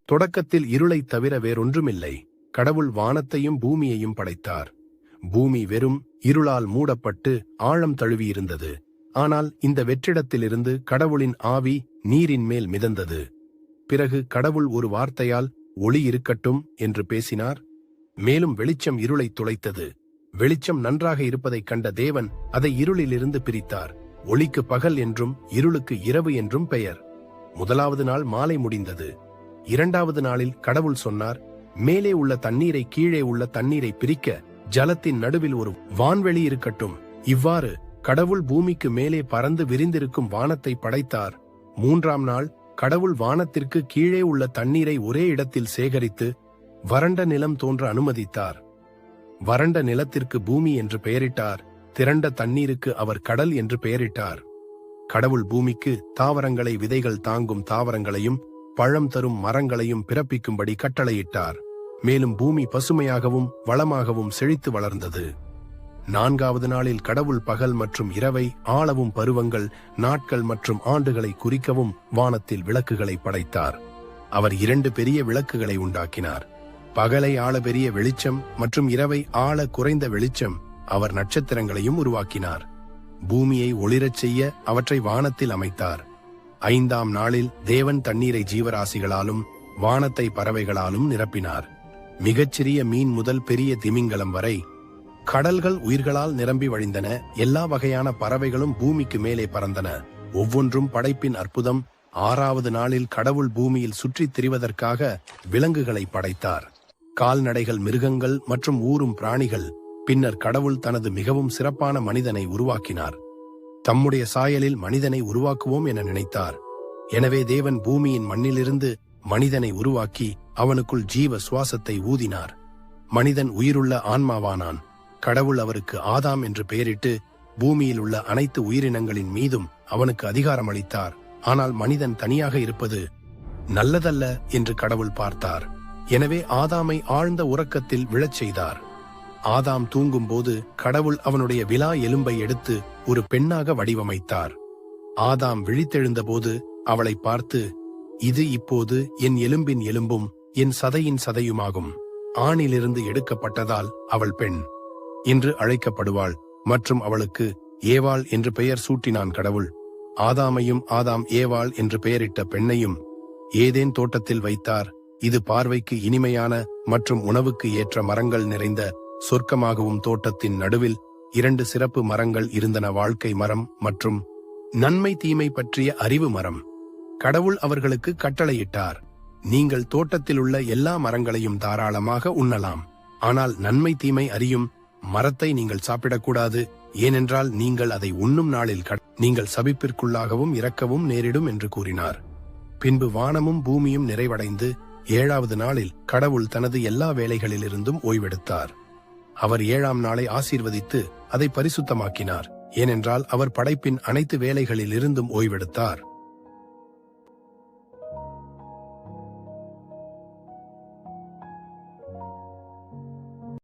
தொடக்கத்தில் இருளைத் தவிர வேறொன்றுமில்லை. கடவுள் வானத்தையும் பூமியையும் படைத்தார். பூமி வெறும் இருளால் மூடப்பட்டு ஆழம் தழுவியிருந்தது. ஆனால் இந்த வெற்றிடத்திலிருந்து கடவுளின் ஆவி நீரின் மேல் மிதந்தது. பிறகு கடவுள் ஒரு வார்த்தையால் ஒளி இருக்கட்டும் என்று பேசினார். மேலும் வெளிச்சம் இருளைத் துளைத்தது. வெளிச்சம் நன்றாக இருப்பதைக் கண்ட தேவன் அதை இருளிலிருந்து பிரித்தார். ஒளிக்கு பகல் என்றும் இருளுக்கு இரவு என்றும் பெயர். முதலாவது நாள் மாலை முடிந்தது. இரண்டாவது நாளில் கடவுள் சொன்னார், மேலே உள்ள தண்ணீரை கீழே உள்ள தண்ணீரை பிரிக்க ஜலத்தின் நடுவில் ஒரு வான்வெளி இருக்கட்டும். இவ்வாறு கடவுள் பூமிக்கு மேலே பறந்து விரிந்திருக்கும் வானத்தை படைத்தார். மூன்றாம் நாள் கடவுள் வானத்திற்கு கீழே உள்ள தண்ணீரை ஒரே இடத்தில் சேகரித்து வறண்ட நிலம் தோன்ற அனுமதித்தார். வறண்ட நிலத்திற்கு பூமி என்று பெயரிட்டார். திரண்ட தண்ணீருக்கு அவர் கடல் என்று பெயரிட்டார். கடவுள் பூமிக்கு தாவரங்களை, விதைகள் தாங்கும் தாவரங்களையும் பழம் தரும் மரங்களையும் பிறப்பிக்கும்படி கட்டளையிட்டார். மேலும் பூமி பசுமையாகவும் வளமாகவும் செழித்து வளர்ந்தது. நான்காவது நாளில் கடவுள் பகல் மற்றும் இரவை ஆளவும் பருவங்கள், நாட்கள் மற்றும் ஆண்டுகளை குறிக்கவும் வானத்தில் விளக்குகளை படைத்தார். அவர் 2 பெரிய விளக்குகளை உண்டாக்கினார். பகலை ஆள பெரிய வெளிச்சம் மற்றும் இரவை ஆள குறைந்த வெளிச்சம். அவர் நட்சத்திரங்களையும் உருவாக்கினார். பூமியை ஒளிரச் செய்ய அவற்றை வானத்தில் அமைத்தார். 5ஆம் நாளில் தேவன் தண்ணீரை ஜீவராசிகளாலும் வானத்தை பறவைகளாலும் நிரப்பினார். மிகச்சிறிய மீன் முதல் பெரிய திமிங்கலம் வரை கடல்கள் உயிர்களால் நிரம்பி வழிந்தன. எல்லா வகையான பறவைகளும் பூமிக்கு மேலே பறந்தன. ஒவ்வொன்றும் படைப்பின் அற்புதம். 6ஆவது நாளில் கடவுள் பூமியில் சுற்றித் திரிவதற்காக விலங்குகளை படைத்தார். கால்நடைகள், மிருகங்கள் மற்றும் ஊரும் பிராணிகள். பின்னர் கடவுள் தனது மிகவும் சிறப்பான மனிதனை உருவாக்கினார். தம்முடைய சாயலில் மனிதனை உருவாக்குவோம் என நினைத்தார். எனவே தேவன் பூமியின் மண்ணிலிருந்து மனிதனை உருவாக்கி அவனுக்குள் ஜீவ சுவாசத்தை ஊதினார். மனிதன் உயிருள்ள ஆன்மாவானான். கடவுள் அவருக்கு ஆதாம் என்று பெயரிட்டு பூமியில் உள்ள அனைத்து உயிரினங்களின் மீதும் அவனுக்கு அதிகாரம் அளித்தார். ஆனால் மனிதன் தனியாக இருப்பது நல்லதல்ல என்று கடவுள் பார்த்தார். எனவே ஆதாமை ஆழ்ந்த உறக்கத்தில் விழச் செய்தார். ஆதாம் தூங்கும்போது கடவுள் அவனுடைய விலா எலும்பை எடுத்து ஒரு பெண்ணாக வடிவமைத்தார். ஆதாம் விழித்தெழுந்தபோது அவளை பார்த்து, இது இப்போது என் எலும்பின் எலும்பும் என் சதையின் சதையுமாகும். ஆணிலிருந்து எடுக்கப்பட்டதால் அவள் பெண் என்று அழைக்கப்படுவாள். மற்றும் அவளுக்கு ஏவாள் என்று பெயர் சூட்டினான் கடவுள். ஆதாமையும் ஆதாம் ஏவாள் என்று பெயரிட்ட பெண்ணையும் ஏதேன் தோட்டத்தில் வைத்தார். இது பார்வைக்கு இனிமையான மற்றும் உணவுக்கு ஏற்ற மரங்கள் நிறைந்த சொர்க்கமாகவும் தோட்டத்தின் நடுவில் 2 சிறப்பு மரங்கள் இருந்தன, வாழ்க்கை மரம் மற்றும் நன்மை தீமை பற்றிய அறிவு மரம். கடவுள் அவர்களுக்கு கட்டளையிட்டார், நீங்கள் தோட்டத்தில் உள்ள எல்லா மரங்களையும் தாராளமாக உண்ணலாம். ஆனால் நன்மை தீமை அறியும் மரத்தை நீங்கள் சாப்பிடக்கூடாது. ஏனென்றால் நீங்கள் அதை உண்ணும் நாளில் நீங்கள் சபிப்பிற்குள்ளாகவும் இறக்கவும் நேரிடும் என்று கூறினார். பின்பு வானமும் பூமியும் நிறைவடைந்து 7ஆவது நாளில் கடவுள் தனது எல்லா வேலைகளிலிருந்தும் ஓய்வெடுத்தார். அவர் 7ஆம் நாளை ஆசீர்வதித்து அதை பரிசுத்தமாக்கினார். ஏனென்றால் அவர் படைப்பின் அனைத்து வேலைகளிலிருந்தும் ஓய்வெடுத்தார்.